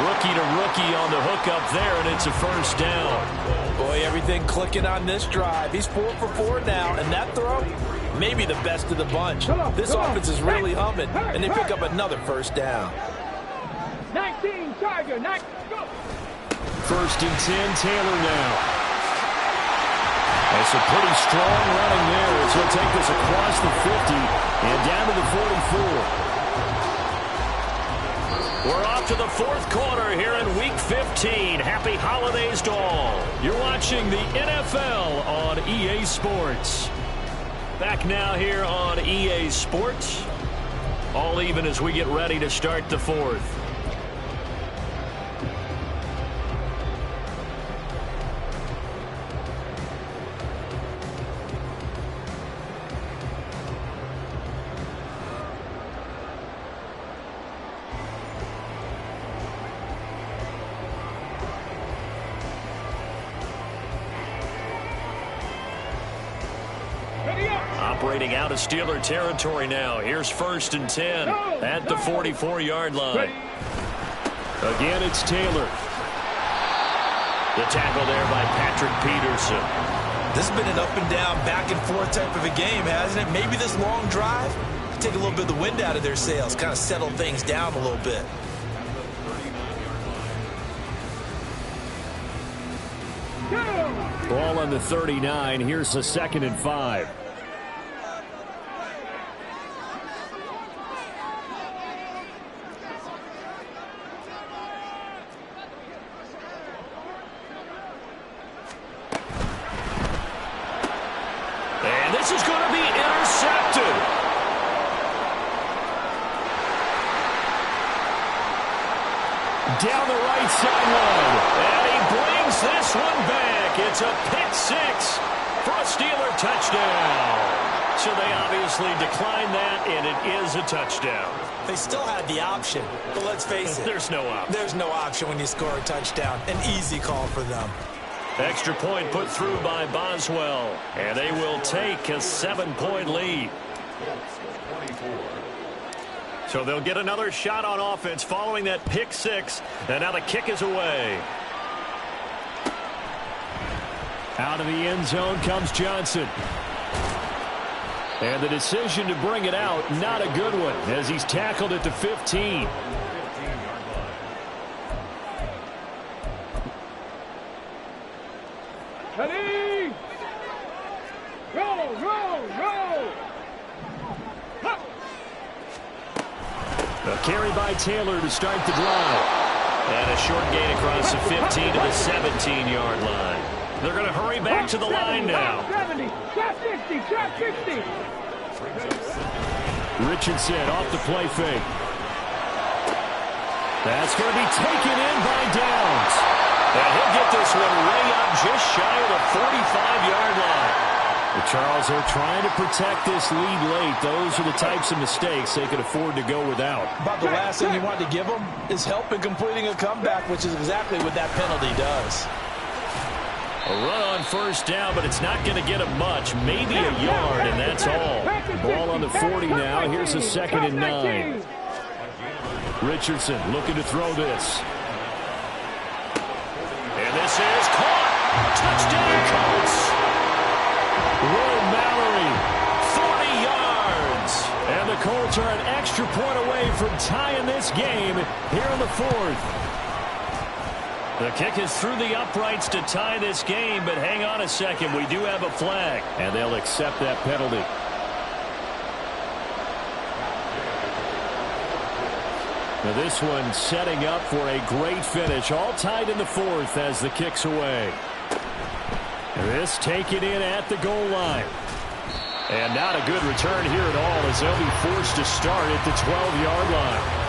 Rookie to rookie on the hook up there, and it's a first down. Boy, everything clicking on this drive. He's 4 for 4 now, and that throw, maybe the best of the bunch. This offense is really humming, and they pick up another first down. 19, Tiger, go. 1st and 10, Taylor now. That's a pretty strong running there as he'll take this across the 50 and down to the 44. We're off to the 4th quarter here in Week 15. Happy holidays to all. You're watching the NFL on EA Sports. Back now here on EA Sports. All even as we get ready to start the 4th. Operating out of Steeler territory now. Here's 1st and 10 at the 44-yard line. Again, it's Taylor. The tackle there by Patrick Peterson. This has been an up and down, back and forth type of a game, hasn't it? Maybe this long drive take a little bit of the wind out of their sails, kind of settle things down a little bit. Ball on the 39. Here's the 2nd and 5. And this is going to be intercepted. Down the right sideline. And he brings this one back. It's a pick 6 for a Steeler touchdown. So they obviously declined that, and it is a touchdown. They still had the option, but let's face it. There's no option. There's no option when you score a touchdown. An easy call for them. Extra point put through by Boswell, and they will take a 7-point lead. So So they'll get another shot on offense following that pick six. And now the kick is away. Out of the end zone comes Johnson. And the decision to bring it out, not a good one, as he's tackled at the 15. Ready? Roll, roll, roll. A carry by Taylor to start the drive. And a short gain across the 15 to the 17-yard line. They're going to hurry back to the line now. 70, trap 50, trap 50. Richardson off the play fake. That's going to be taken in by Downs. And he'll get this one way up just shy of the 45-yard line. Charles, they're trying to protect this lead late. Those are the types of mistakes they could afford to go without. About the last thing you want to give them is help in completing a comeback, which is exactly what that penalty does. A run on first down, but it's not going to get him much. Maybe a yard, and that's all. Ball on the 40 now. Here's a 2nd and 9. Richardson looking to throw this. And this is caught. Touchdown, Colts. Will Mallory, 40 yards. And the Colts are an extra point away from tying this game here in the 4th. The kick is through the uprights to tie this game, but hang on a second. We do have a flag, and they'll accept that penalty. Now this one setting up for a great finish. All tied in the 4th as the kick's away. This taken in at the goal line. And not a good return here at all as they'll be forced to start at the 12-yard line.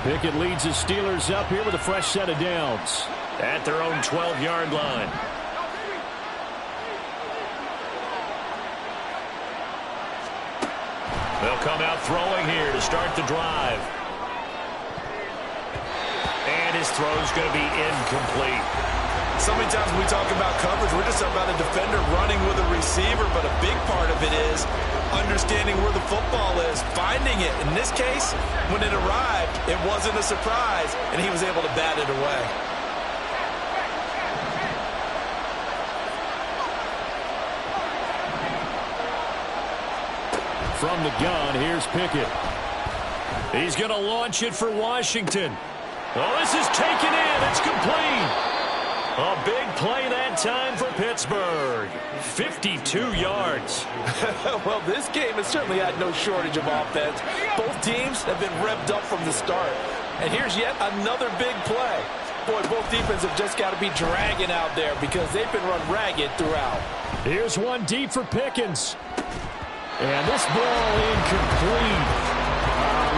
Pickett leads the Steelers up here with a fresh set of downs at their own 12-yard line. They'll come out throwing here to start the drive. And his throw's going to be incomplete. So many times when we talk about coverage, we're just about a defender running with a receiver, but a big part of it is understanding where the football is, finding it. In this case, when it arrived, it wasn't a surprise, and he was able to bat it away. From the gun, here's Pickett. He's going to launch it for Washington. Oh, this is taken in. It's complete. A big play that time for Pittsburgh. 52 yards. Well, this game has certainly had no shortage of offense. Both teams have been revved up from the start. And here's yet another big play. Boy, both defenses have just got to be dragging out there because they've been run ragged throughout. Here's one deep for Pickens. And this ball incomplete.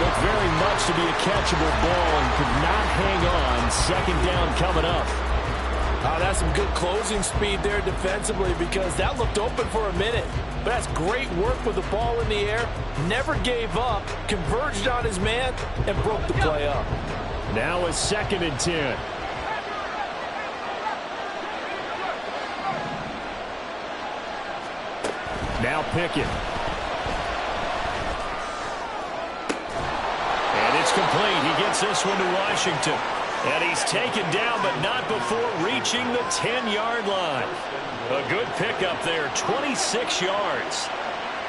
Looked very much to be a catchable ball and could not hang on. 2nd down coming up. That's some good closing speed there defensively because that looked open for a minute. But that's great work with the ball in the air. Never gave up, converged on his man, and broke the play up. Now a 2nd and 10. Now Pickett. And it's complete. He gets this one to Washington. And he's taken down, but not before reaching the 10-yard line. A good pickup there, 26 yards.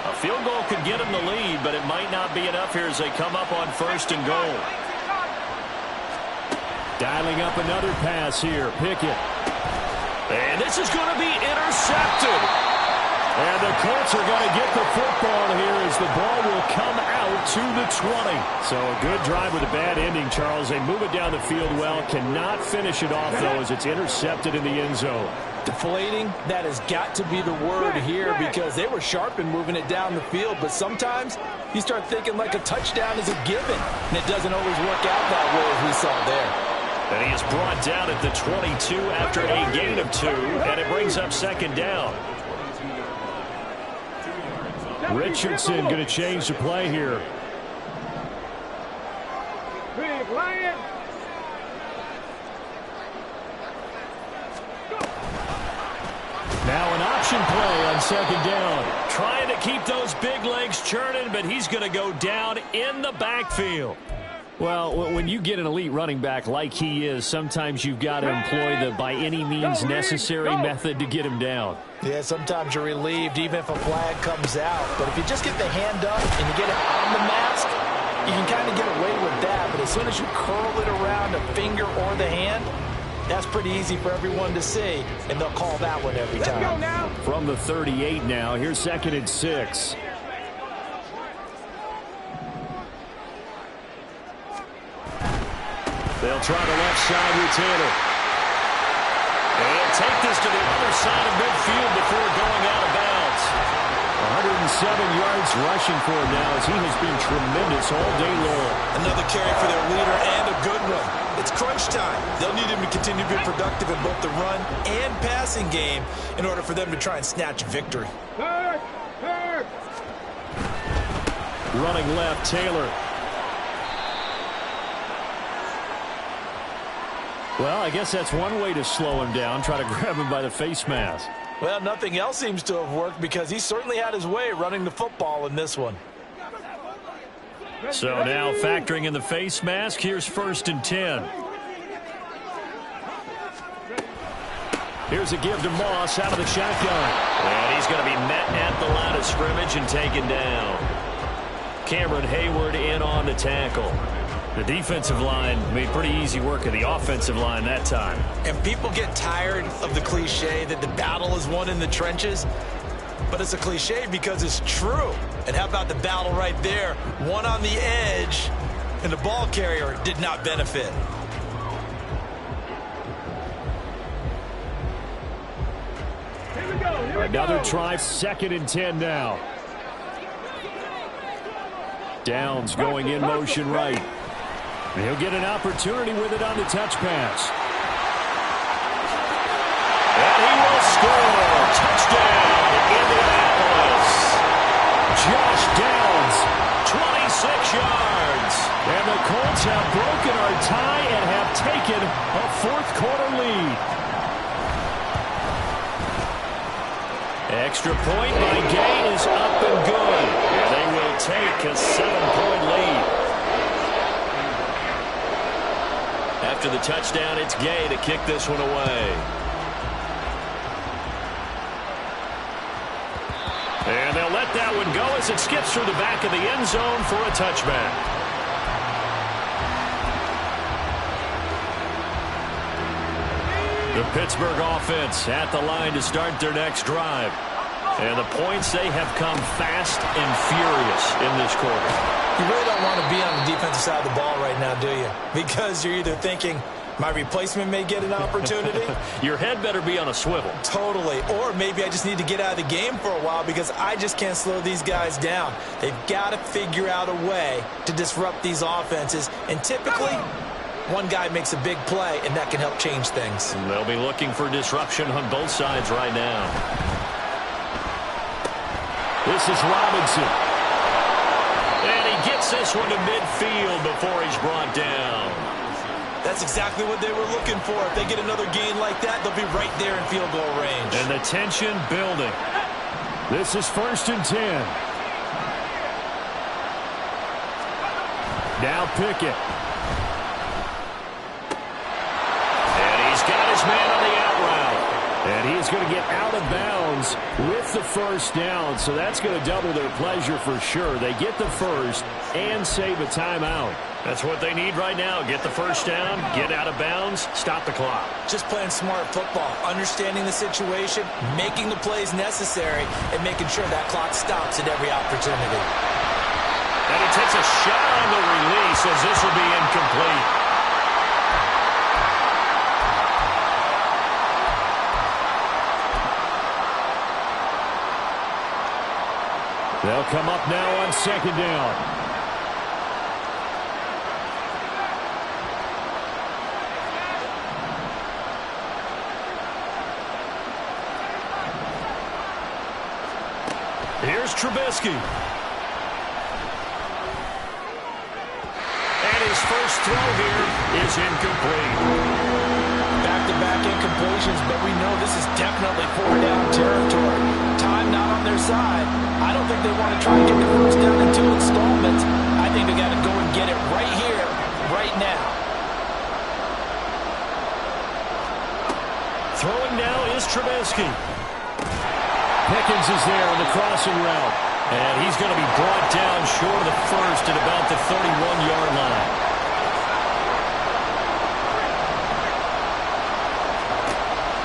A field goal could get him the lead, but it might not be enough here as they come up on 1st and goal. Dialing up another pass here, Pickett. And this is going to be intercepted. And the Colts are going to get the football here as the ball will come out to the 20. So a good drive with a bad ending, Charles. They move it down the field well. Cannot finish it off, though, as it's intercepted in the end zone. Deflating, that has got to be the word here because they were sharp in moving it down the field. But sometimes you start thinking like a touchdown is a given, and it doesn't always work out that way as we saw there. And he is brought down at the 22 after a gain of 2, and it brings up 2nd down. Richardson going to change the play here. Big Lion. Now an option play on second down. Trying to keep those big legs churning, but he's going to go down in the backfield. Well, when you get an elite running back like he is, sometimes you've got to employ the by any means necessary method to get him down. Yeah, sometimes you're relieved even if a flag comes out. But if you just get the hand up and you get it on the mask, you can kind of get away with that. But as soon as you curl it around a finger or the hand, that's pretty easy for everyone to see, and they'll call that one every time. Let's go now. From the 38 now, here's 2nd and 6. They'll try the left side with Taylor. And take this to the other side of midfield before going out of bounds. 107 yards rushing for him now as he has been tremendous all day long. Another carry for their leader and a good one. It's crunch time. They'll need him to continue to be productive in both the run and passing game in order for them to try and snatch victory. Third. Running left, Taylor. Well, I guess that's one way to slow him down, try to grab him by the face mask. Well, nothing else seems to have worked because he certainly had his way running the football in this one. So now factoring in the face mask, here's 1st and 10. Here's a give to Moss out of the shotgun. And he's going to be met at the line of scrimmage and taken down. Cameron Hayward in on the tackle. The defensive line made pretty easy work of the offensive line that time. And people get tired of the cliche that the battle is won in the trenches. But it's a cliche because it's true. And how about the battle right there? One on the edge, and the ball carrier did not benefit. Here we go. Another try, 2nd and 10 now. Downs going in motion right. He'll get an opportunity with it on the touch pass. And he will score. Touchdown, Indianapolis. Josh Downs, 26 yards. And the Colts have broken our tie and have taken a 4th quarter lead. Extra point by Gay is up and good. And they will take a 7-point lead. After the touchdown, it's Gay to kick this one away. And they'll let that one go as it skips through the back of the end zone for a touchback. The Pittsburgh offense at the line to start their next drive. And the points, they have come fast and furious in this quarter. You really don't want to be on the defensive side of the ball right now, do you? Because you're either thinking, my replacement may get an opportunity. Your head better be on a swivel. Totally. Or maybe I just need to get out of the game for a while because I just can't slow these guys down. They've got to figure out a way to disrupt these offenses. And typically, one guy makes a big play, and that can help change things. And they'll be looking for disruption on both sides right now. This is Robinson. And he gets this one to midfield before he's brought down. That's exactly what they were looking for. If they get another gain like that, they'll be right there in field goal range. And the tension building. This is 1st and 10. Now Pickett. And he's got his man on the out route. And he's going to get out of bounds with the 1st down. So that's going to double their pleasure for sure. They get the 1st and save a timeout. That's what they need right now. Get the 1st down, get out of bounds, stop the clock. Just playing smart football, understanding the situation, making the plays necessary, and making sure that clock stops at every opportunity. And he takes a shot on the release as this will be incomplete. They'll come up now on 2nd down. Here's Trubisky. And his first throw here is incomplete. Back to back incompletions, but we know this is definitely fourth down territory. Time not on their side. I don't think they want to try and get the first down in 2 installments. I think they got to go and get it right here, right now. Throwing now is Trubisky. Pickens is there on the crossing route. And he's going to be brought down short of the first at about the 31-yard line.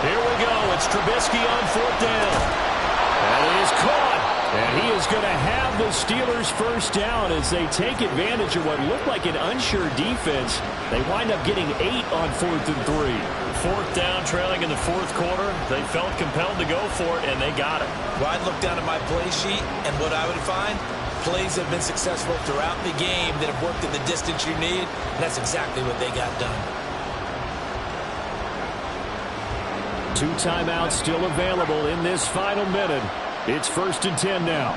Here we go. It's Trubisky on fourth down. That is caught. And he is going to have the Steelers first down as they take advantage of what looked like an unsure defense. They wind up getting 8 on 4th and 3. Fourth down, trailing in the fourth quarter. They felt compelled to go for it, and they got it. Well, I'd look down at my play sheet, and what I would find, plays have been successful throughout the game that have worked at the distance you need, and that's exactly what they got done. 2 timeouts still available in this final minute. It's 1st and 10 now.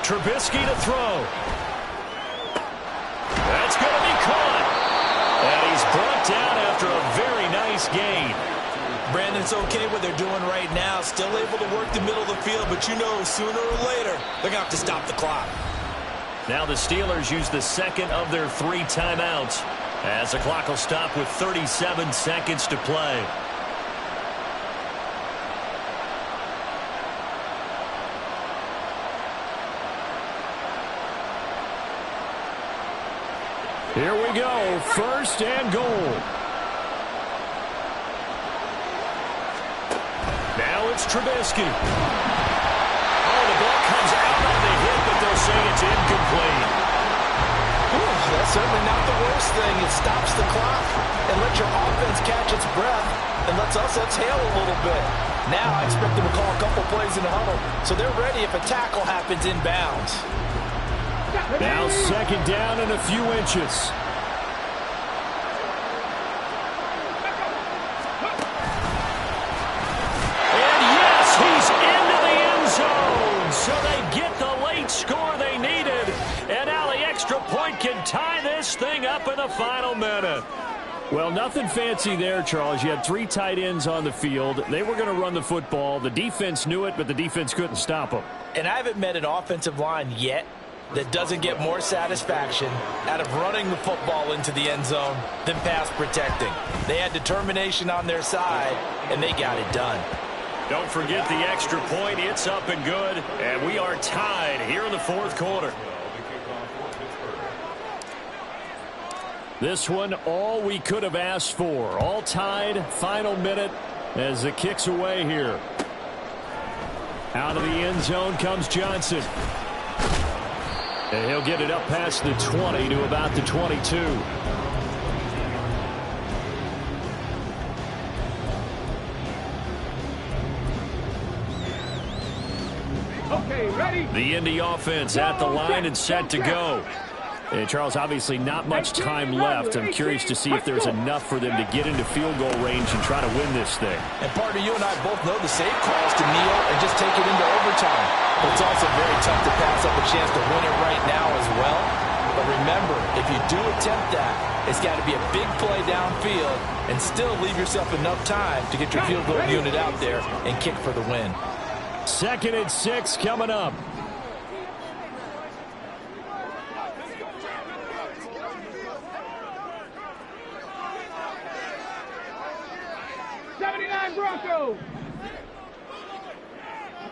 Trubisky to throw. That's going to be caught. And he's brought down after a very nice gain. Brandon's okay what they're doing right now. Still able to work the middle of the field, but you know sooner or later they're going to have to stop the clock. Now the Steelers use the second of their 3 timeouts as the clock will stop with 37 seconds to play. Here we go, 1st and goal. Now it's Trubisky. Oh, the ball comes out on the hit, but they'll say it's incomplete. That's certainly not the worst thing. It stops the clock and lets your offense catch its breath and lets us exhale a little bit. Now I expect them to call a couple plays in the huddle, so they're ready if a tackle happens inbounds. Now 2nd down and a few inches. And yes, he's into the end zone. So they get the late score they needed. And now the extra point can tie this thing up in the final minute. Well, nothing fancy there, Charles. You had 3 tight ends on the field. They were going to run the football. The defense knew it, but the defense couldn't stop them. And I haven't met an offensive line yet that doesn't get more satisfaction out of running the football into the end zone than pass protecting. They had determination on their side, and they got it done. Don't forget the extra point. It's up and good, and we are tied here in the fourth quarter. This one, all we could have asked for. All tied, final minute as it kicks away here. Out of the end zone comes Johnson. And he'll get it up past the 20 to about the 22. Okay, ready? The Indy offense at the line and set to go. And Charles, obviously not much time left. I'm curious to see if there's enough for them to get into field goal range and try to win this thing. And partner, you and I both know the safe calls to kneel and just take it into overtime. But it's also very tough to pass up a chance to win it right now as well. But remember, if you do attempt that, it's got to be a big play downfield and still leave yourself enough time to get your field goal unit out there and kick for the win. 2nd and 6 coming up. Broncos.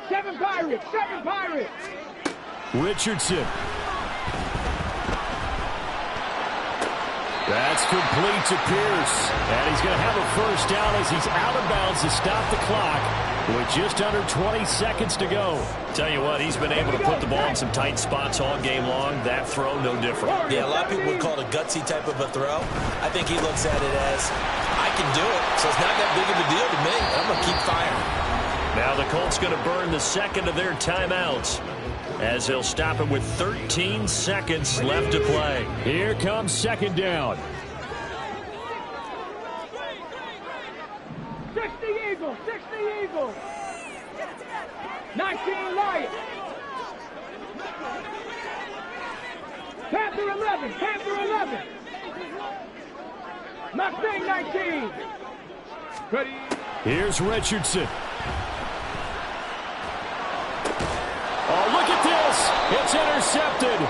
7 Pirates. 7 Pirates. Richardson. That's complete to Pierce. And he's going to have a first down as he's out of bounds to stop the clock with just under 20 seconds to go. Tell you what, he's been able to put the ball in some tight spots all game long. That throw, no different. Yeah, a lot of people would call it a gutsy type of a throw. I think he looks at it as, I can do it, so it's not that big of a deal to me. I'm going to keep firing. Now the Colts going to burn the second of their timeouts as they'll stop it with 13 seconds left to play. Here comes 2nd down. 60 Eagles. 60 Eagles. 19 Lions. Panther 11, Panther 11. Mustang 19. Ready. Here's Richardson. Oh, look at this. It's intercepted.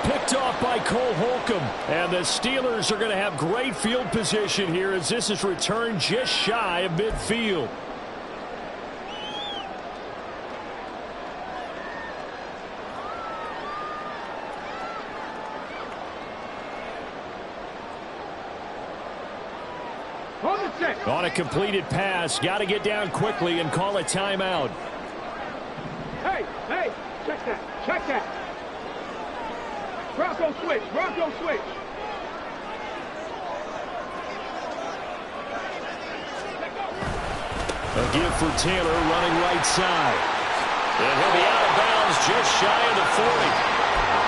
Picked off by Cole Holcomb. And the Steelers are going to have great field position here as this is returned just shy of midfield. On a completed pass, got to get down quickly and call a timeout. Hey, check that. Bronco switch. A give for Taylor running right side. And he'll be out of bounds just shy of the 40.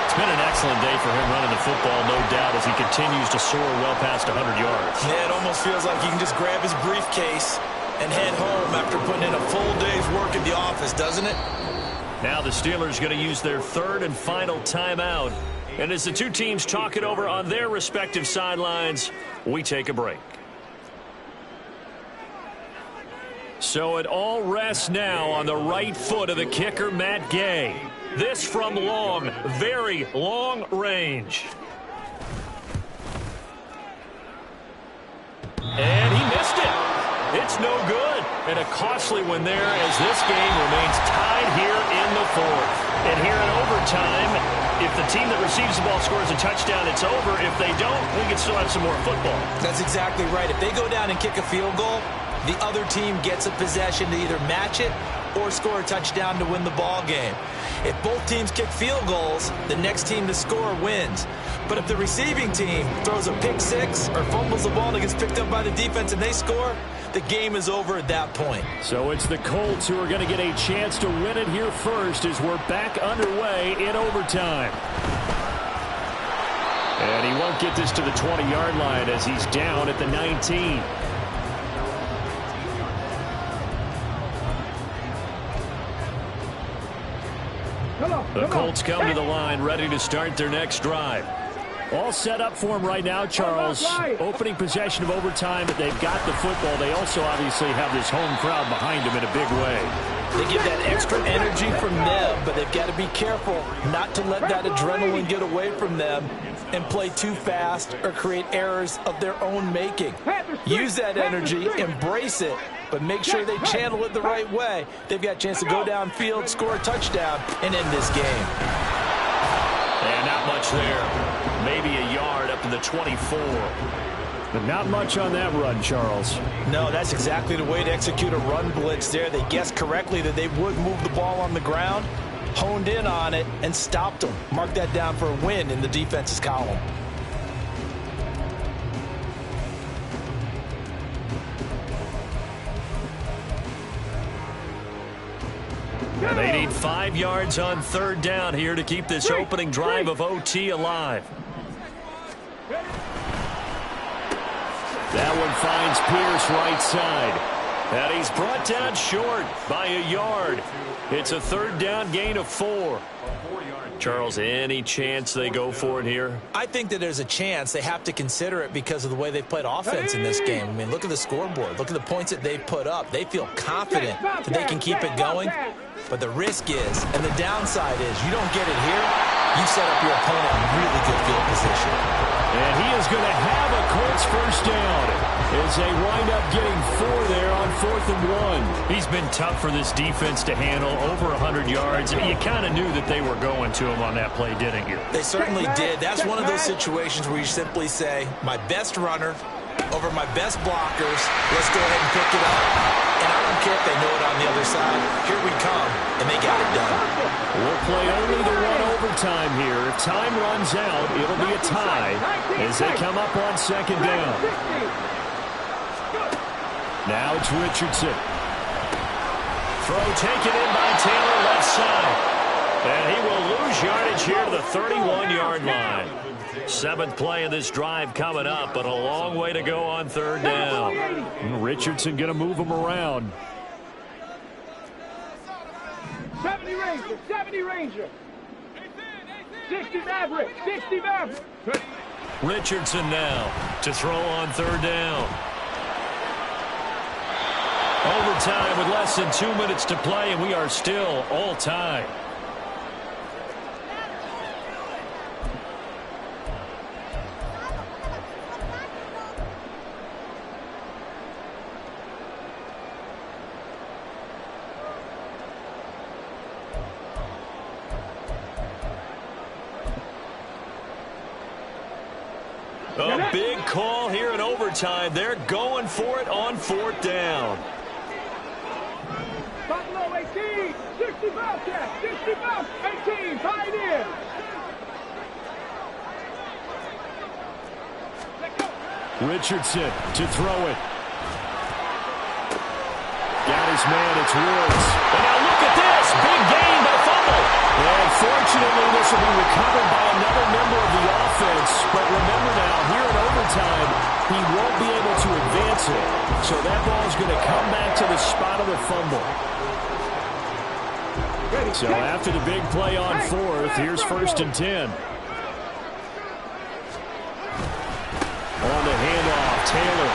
It's been an excellent day for him running the football, no doubt, as he continues to soar well past 100 yards. Yeah, it almost feels like he can just grab his briefcase and head home after putting in a full day's work at the office, doesn't it? Now the Steelers going to use their third and final timeout. And as the two teams talk it over on their respective sidelines, we take a break. So it all rests now on the right foot of the kicker, Matt Gay. This from long, very long range. And he missed it. It's no good. And a costly one there as this game remains tied here in the fourth. And here in overtime, if the team that receives the ball scores a touchdown, it's over. If they don't, we can still have some more football. That's exactly right. If they go down and kick a field goal, the other team gets a possession to either match it or score a touchdown to win the ball game. If both teams kick field goals, the next team to score wins. But if the receiving team throws a pick six or fumbles the ball and it gets picked up by the defense and they score, the game is over at that point. So it's the Colts who are going to get a chance to win it here first as we're back underway in overtime. And he won't get this to the 20-yard line as he's down at the 19. The Colts come to the line, ready to start their next drive. All set up for them right now, Charles. Opening possession of overtime, but they've got the football. They also obviously have this home crowd behind them in a big way. They get that extra energy from them, but they've got to be careful not to let that adrenaline get away from them and play too fast or create errors of their own making. Use that energy, embrace it, but make sure they channel it the right way. They've got a chance to go downfield, score a touchdown, and end this game. And not much there. Maybe a yard up to the 24. But not much on that run, Charles. No, that's exactly the way to execute a run blitz there. They guessed correctly that they would move the ball on the ground, honed in on it, and stopped them. Mark that down for a win in the defense's column. And they need 5 yards on third down here to keep this opening drive of OT alive. That one finds Pierce right side. And he's brought down short by a yard. It's a third down gain of 4. Charles, any chance they go for it here? I think that there's a chance. They have to consider it because of the way they've played offense in this game. I mean, look at the scoreboard. Look at the points that they've put up. They feel confident that they can keep it going. But the risk is, and the downside is, you don't get it here, you set up your opponent in really good field position. And he is going to have a Colts first down as they wind up getting 4 there on 4th and 1. He's been tough for this defense to handle, over 100 yards. You kind of knew that they were going to him on that play, didn't you? They certainly did. That's one of those situations where you simply say, my best runner over my best blockers, let's go ahead and pick it up. And I don't care if they know it on the other side. Here we come, and they got it done. We'll play only the one overtime here. If time runs out, it'll be a tie as they come up on second down. Now it's Richardson. Throw taken in by Taylor left side. And he will lose yardage here to the 31-yard line. 7th play of this drive coming up, but a long way to go on third down. And Richardson going to move him around. 70 Ranger, 70 Ranger. 60 Maverick. 60 Maverick. Richardson now to throw on third down. Overtime with less than 2 minutes to play, and we are still all tied. A big call here in overtime. They're going for it on fourth down. Buffalo 18. 60 Bobcats. 60 Bobcats. 18. Pioneers. Richardson to throw it. Got his man, it's Woods. And now look at this, big gain but a fumble. And fortunately, this will be recovered by another member of the offense. But remember now, here in overtime, he won't be able to advance it. So that ball is going to come back to the spot of the fumble. So after the big play on fourth, here's 1st and 10. On the handoff, Taylor.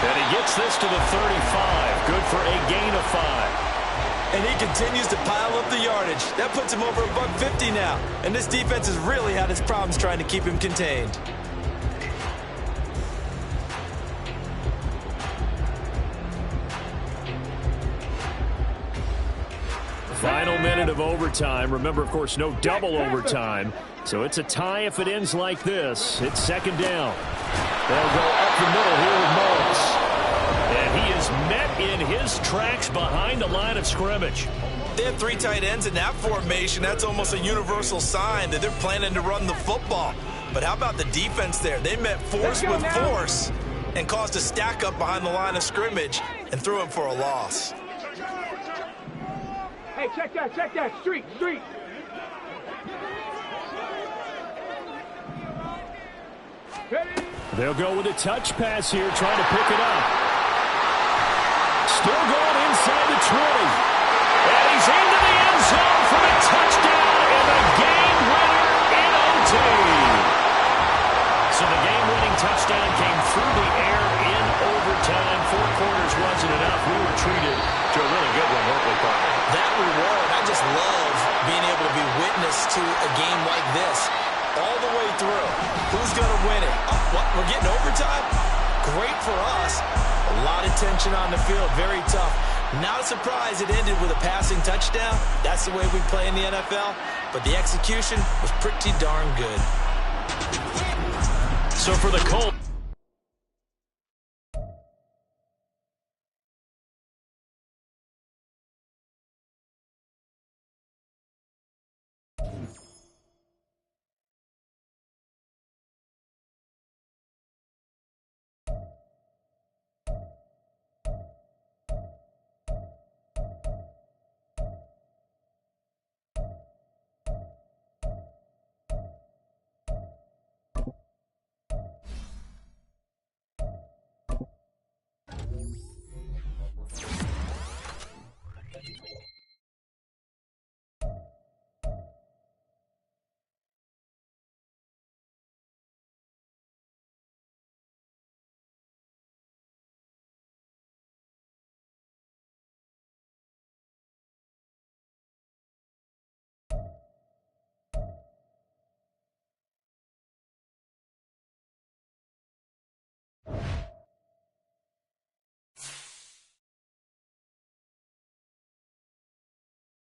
And he gets this to the 35. Good for a gain of 5. And he continues to pile up the yardage. That puts him over $150 now. And this defense has really had its problems trying to keep him contained. Final minute of overtime. Remember, of course, no double overtime. So it's a tie if it ends like this. It's 2nd down. They'll go up the middle here with Morris. And he is met in his tracks behind the line of scrimmage. They have 3 tight ends in that formation. That's almost a universal sign that they're planning to run the football. But how about the defense there? They met force with force and caused a stack up behind the line of scrimmage and threw him for a loss. Hey, check that. Street. They'll go with a touch pass here, trying to pick it up. Still going inside the 20. And he's into the end zone for a touchdown and the game winner in OT. So the game-winning touchdown came through the air in overtime. 4 quarters wasn't enough. We were treated to a really good one, weren't we, Carl? That reward, I just love being able to be witness to a game like this all the way through. Who's going to win it? Oh, what? We're getting overtime? Great for us. A lot of tension on the field. Very tough. Not a surprise it ended with a passing touchdown. That's the way we play in the NFL. But the execution was pretty darn good. So for the Colts,